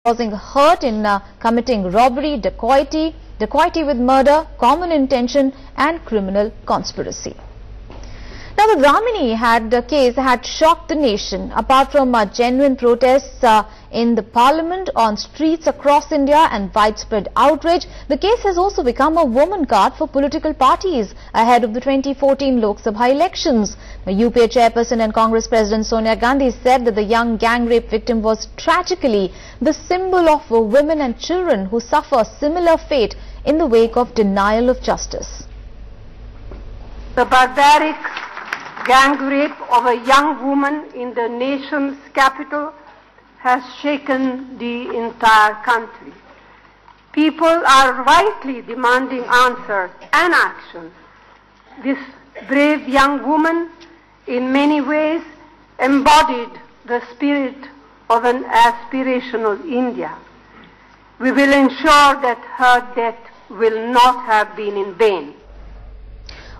causing hurt in committing robbery, dacoity with murder, common intention and criminal conspiracy. Now, the Damini case had shocked the nation. Apart from genuine protests in the parliament, on streets across India and widespread outrage, the case has also become a woman card for political parties ahead of the 2014 Lok Sabha elections. The UPA chairperson and Congress President Sonia Gandhi said that the young gang rape victim was tragically the symbol of women and children who suffer similar fate in the wake of denial of justice. The barbaric gang rape of a young woman in the nation's capital has shaken the entire country. People are rightly demanding answers and action. This brave young woman in many ways embodied the spirit of an aspirational India. We will ensure that her death will not have been in vain.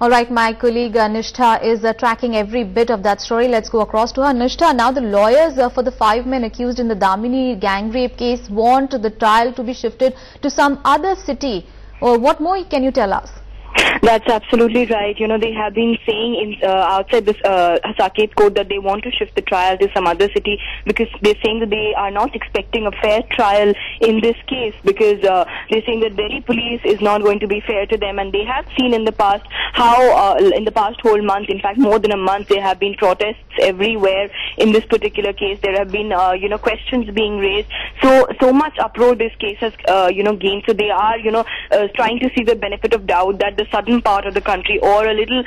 All right, my colleague Nishtha is tracking every bit of that story. Let's go across to her. Nishtha, now the lawyers for the 5 men accused in the Damini gang rape case want the trial to be shifted to some other city. What more can you tell us? That's absolutely right. You know, they have been saying outside this Saket court that they want to shift the trial to some other city because they're saying that they are not expecting a fair trial in this case because they're saying that Delhi police is not going to be fair to them, and they have seen in the past how in the past whole month, in fact more than a month, there have been protests everywhere in this particular case. There have been questions being raised. So much uproar this case has gained. So they are trying to see the benefit of doubt that the southern part of the country or a little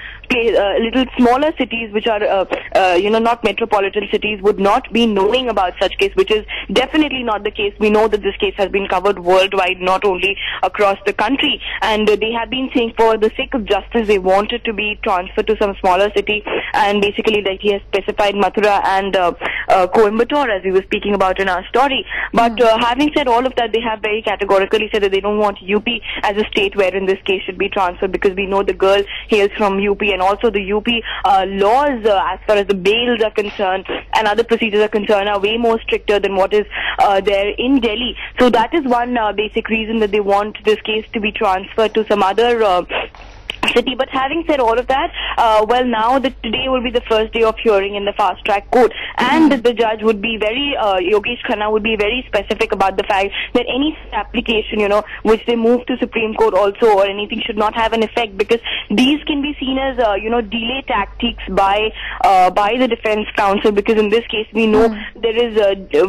smaller cities which are not metropolitan cities would not be knowing about such case, which is definitely not the case. We know that this case has been covered worldwide, not only across the country, and they have been saying for the sake of justice they wanted to be transferred to some smaller city, and basically like he has specified Mathura and Coimbatore as we were speaking about in our story. But having said all of that, they have very categorically said that they don't want UP as a state where in this case should be transferred, because we know the girl hails from UP, and also the UP laws as far as the bails are concerned and other procedures are concerned are way more stricter than what is there in Delhi. So that is one basic reason that they want this case to be transferred to some other city. But having said all of that, well, now that today will be the first day of hearing in the fast track court, and the judge would be very Yogesh Khanna would be very specific about the fact that any application which they move to Supreme Court also or anything should not have an effect, because these can be seen as delay tactics by the defense counsel, because in this case we know there is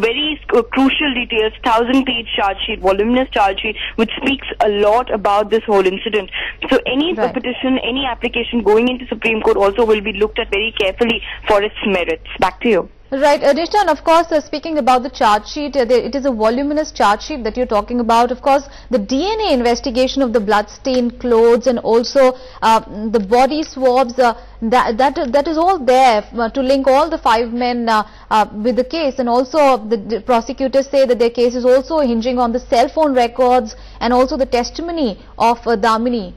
very crucial details, 1000-page charge sheet, voluminous charge sheet, which speaks a lot about this whole incident. So any petition, any application going into Supreme Court also will be looked at very carefully for its merits. Back to you. Right, Adishta, and of course, speaking about the charge sheet, it is a voluminous charge sheet that you're talking about. Of course, the DNA investigation of the blood-stained clothes and also the body swabs, that is all there to link all the 5 men with the case. And also, the prosecutors say that their case is also hinging on the cell phone records and also the testimony of Damini.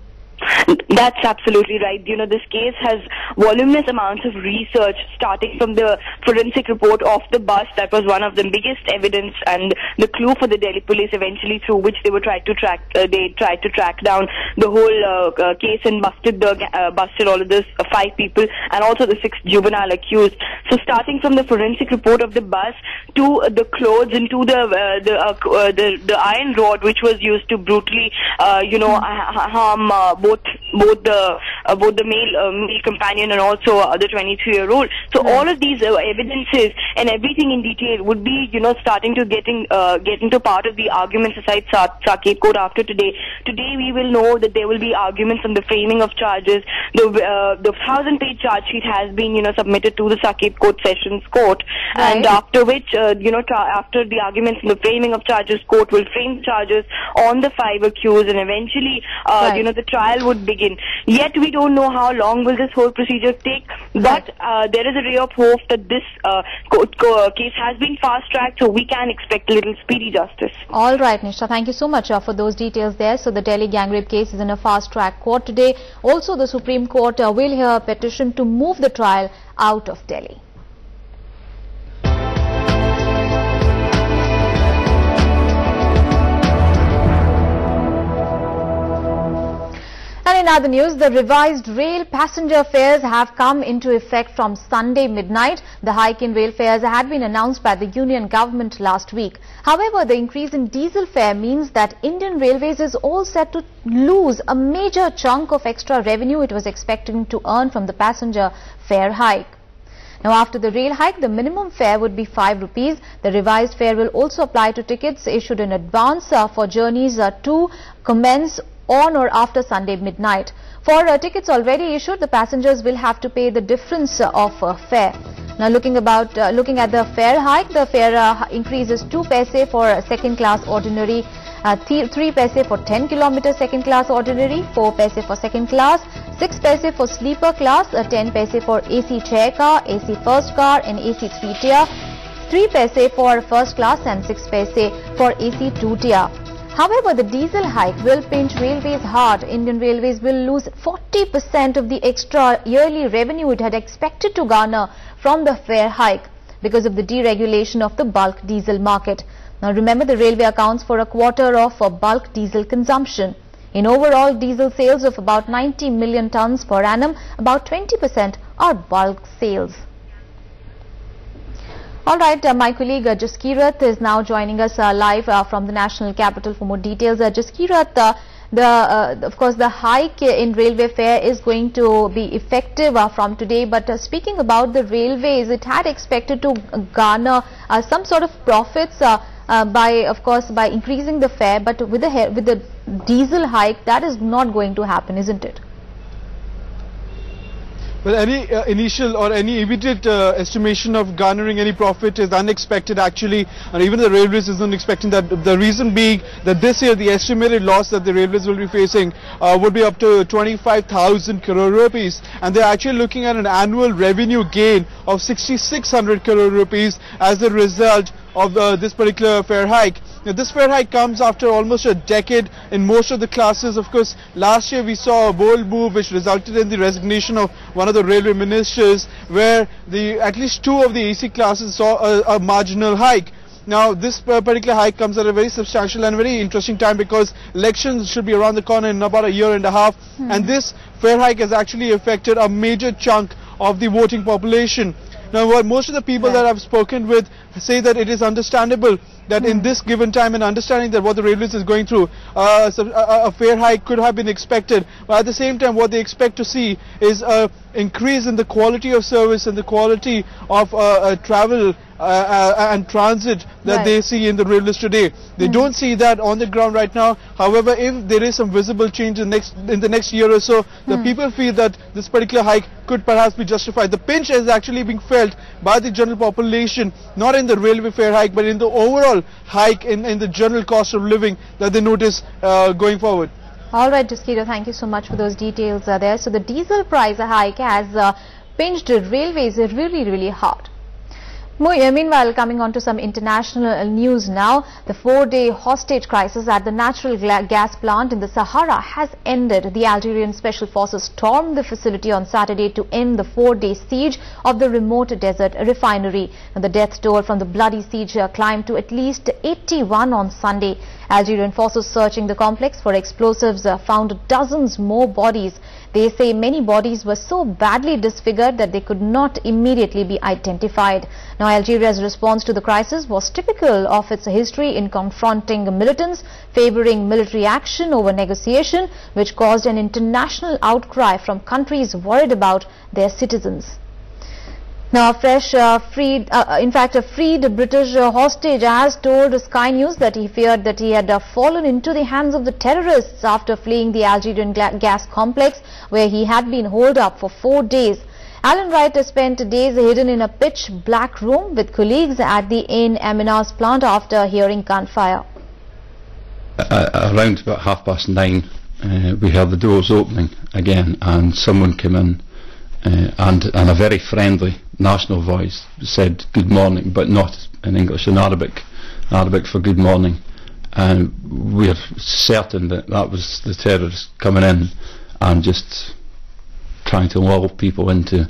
That's absolutely right. This case has voluminous amounts of research, starting from the forensic report of the bus. That was one of the biggest evidence and the clue for the Delhi police eventually, through which they were tried to track down the whole case and busted all of this 5 people and also the 6 juvenile accused. So starting from the forensic report of the bus to the clothes and to the iron rod which was used to brutally harm both the male companion and also the 23-year-old. So all of these evidences and everything in detail would be starting to get into part of the arguments aside Saket court after today. Today we will know that there will be arguments on the framing of charges. The 1000-page charge sheet has been submitted to the Saket court sessions court, and after which after the arguments in the framing of charges, court will frame charges on the 5 accused, and eventually the trial would begin. Yet we don't know how long will this whole procedure take, but there is a ray of hope that this case has been fast-tracked, so we can expect a little speedy justice. All right, Nishtha, thank you so much for those details there. So the Delhi gang rape case is in a fast-track court today. Also, the Supreme Court will hear a petition to move the trial out of Delhi. other news, the revised rail passenger fares have come into effect from Sunday midnight. The hike in rail fares had been announced by the union government last week. However, the increase in diesel fare means that Indian Railways is all set to lose a major chunk of extra revenue it was expecting to earn from the passenger fare hike. Now, after the rail hike, the minimum fare would be 5 rupees. The revised fare will also apply to tickets issued in advance for journeys to commence on or after Sunday midnight. For tickets already issued, the passengers will have to pay the difference of fare. Now, looking at the fare hike, the fare increase is 2 paise for second class ordinary, 3 paise for 10 km second class ordinary, 4 paise for second class, 6 paise for sleeper class, 10 paise for AC chair car, AC first car and AC 3 tier, 3 paise for first class and 6 paise for AC 2 tier. However, the diesel hike will pinch railways hard. Indian Railways will lose 40% of the extra yearly revenue it had expected to garner from the fare hike because of the deregulation of the bulk diesel market. Now, remember, the railway accounts for a quarter of bulk diesel consumption. In overall diesel sales of about 90 million tons per annum, about 20% are bulk sales. All right, my colleague Jaskirat is now joining us live from the national capital for more details. Jaskirat, of course, the hike in railway fare is going to be effective from today. But speaking about the railways, it had expected to garner some sort of profits by increasing the fare. But with the diesel hike, that is not going to happen, isn't it? Well, any initial or any immediate estimation of garnering any profit is unexpected actually, and even the railways isn't expecting that. The reason being that this year the estimated loss that the railways will be facing would be up to 25,000 crore rupees, and they're actually looking at an annual revenue gain of 6,600 crore rupees as a result of this particular fare hike. Now, this fare hike comes after almost a decade in most of the classes. Of course, last year we saw a bold move which resulted in the resignation of one of the railway ministers, where at least 2 of the AC classes saw a marginal hike. Now, this particular hike comes at a very substantial and very interesting time, because elections should be around the corner in about a year and a half, and this fare hike has actually affected a major chunk of the voting population. Now, what most of the people that I've spoken with say that it is understandable that in this given time, and understanding that what the railways is going through, a fare hike could have been expected. But at the same time, what they expect to see is an increase in the quality of service and the quality of travel and transit that they see in the railways today. They don't see that on the ground right now. However, if there is some visible change in the next year or so, the people feel that this particular hike could perhaps be justified. The pinch is actually being felt by the general population, not in the railway fare hike, but in the overall hike in the general cost of living that they notice going forward. All right, Jaskira, thank you so much for those details there. So the diesel price hike has pinched railways really hard. Meanwhile, coming on to some international news now, the 4-day hostage crisis at the natural gas plant in the Sahara has ended. The Algerian special forces stormed the facility on Saturday to end the 4-day siege of the remote desert refinery. And the death toll from the bloody siege climbed to at least 81 on Sunday. Algerian forces searching the complex for explosives found dozens more bodies. They say many bodies were so badly disfigured that they could not immediately be identified. Now, Algeria's response to the crisis was typical of its history in confronting militants, favoring military action over negotiation, which caused an international outcry from countries worried about their citizens. Now, a freed British hostage has told Sky News that he feared that he had fallen into the hands of the terrorists after fleeing the Algerian gas complex, where he had been holed up for 4 days. Alan Wright spent days hidden in a pitch black room with colleagues at the Ain Aminas plant after hearing gunfire. Around about 9:30, we heard the doors opening again, and someone came in. And a very friendly national voice said good morning, but not in English, in Arabic for good morning. And we're certain that that was the terrorists coming in and just trying to lull people into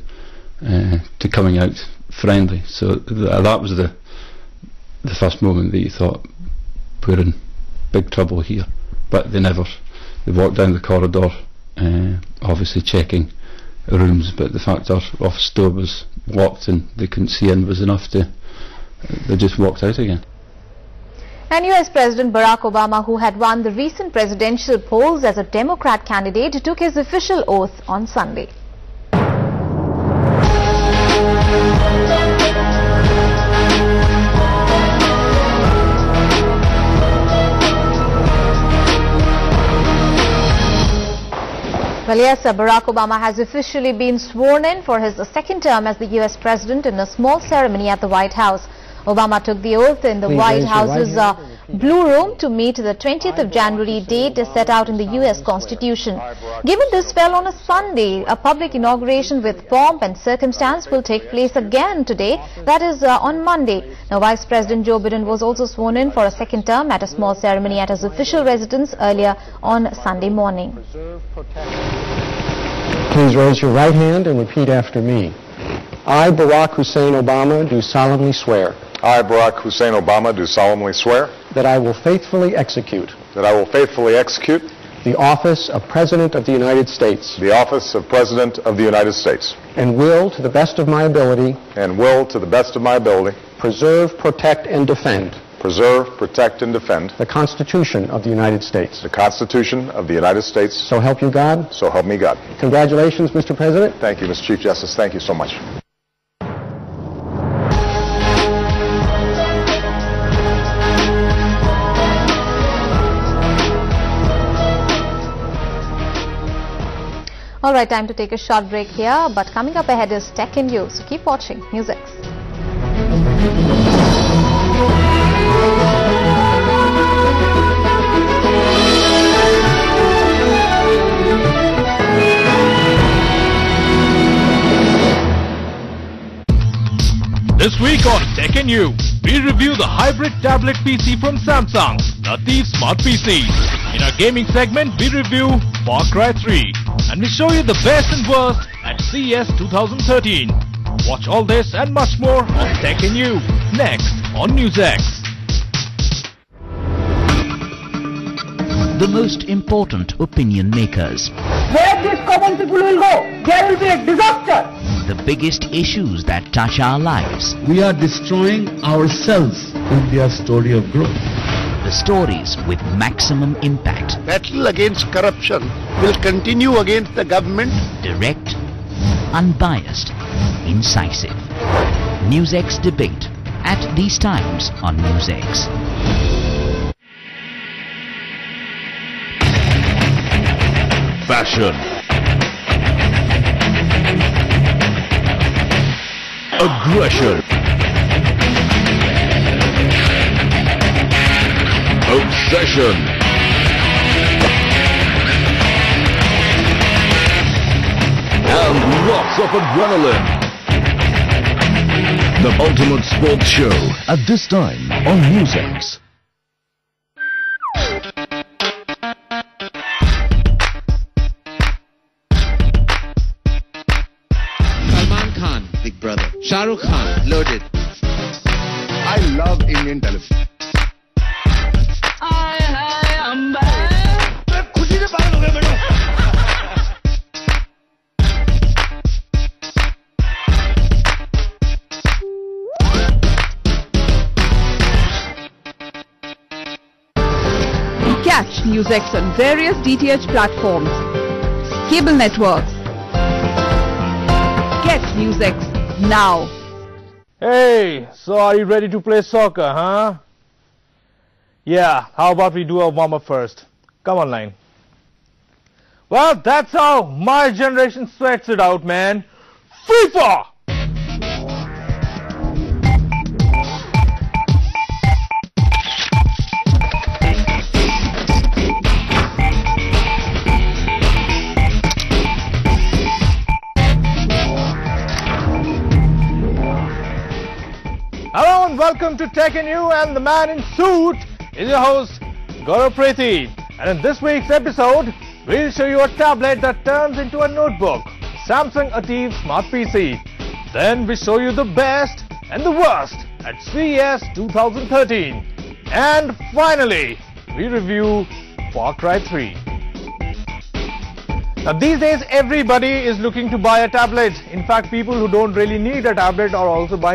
to coming out friendly. So that was the first moment that you thought, we're in big trouble here. But they walked down the corridor obviously checking rooms, but the fact our office door was locked and they couldn't see in was enough to, they just walked out again. And US President Barack Obama, who had won the recent presidential polls as a Democrat candidate, took his official oath on Sunday. Well, yes, Barack Obama has officially been sworn in for his second term as the US President in a small ceremony at the White House. Obama took the oath in the White House's Blue Room to meet the 20th of January date set out in the US Constitution. Given this fell on a Sunday, a public inauguration with pomp and circumstance will take place again today, that is on Monday. Now, Vice President Joe Biden was also sworn in for a second term at a small ceremony at his official residence earlier on Sunday morning. Please raise your right hand and repeat after me. I, Barack Hussein Obama, do solemnly swear. I, Barack Hussein Obama, do solemnly swear that I will faithfully execute the office of President of the United States and will, to the best of my ability, preserve, protect, and defend the Constitution of the United States. So help you God. So help me God. Congratulations, Mr. President. Thank you, Mr. Chief Justice. Thank you so much. All right, time to take a short break here, but coming up ahead is Tech and You, so keep watching NewsX. This week on Tech and You, we review the hybrid tablet PC from Samsung, the Thief Smart PC. In our gaming segment, we review Far Cry 3, and we show you the best and worst at CES 2013. Watch all this and much more on Tech and You, next on NewsX. The most important opinion makers. Where these common people will go, there will be a disaster. The biggest issues that touch our lives. We are destroying ourselves. India's story of growth. The stories with maximum impact. Battle against corruption will continue against the government. Direct, unbiased, incisive. NewsX debate at these times on NewsX. Fashion, aggression, obsession, and lots of adrenaline. The ultimate sports show at this time on NewsX. Big Brother. Shah Rukh Khan, loaded. I love Indian television. Catch NewsX on various DTH platforms, cable networks. Get NewsX now. Hey, so are you ready to play soccer, huh? Yeah, how about we do a warm-up first? Come on, line. Well, that's how my generation sweats it out, man. FIFA! Hello and welcome to Tech and You, and the man in suit is your host, Gaurav Preeti. And in this week's episode, we'll show you a tablet that turns into a notebook, Samsung Ativ Smart PC. Then we show you the best and the worst at CES 2013. And finally, we review Far Cry 3. Now these days everybody is looking to buy a tablet. In fact, people who don't really need a tablet are also buying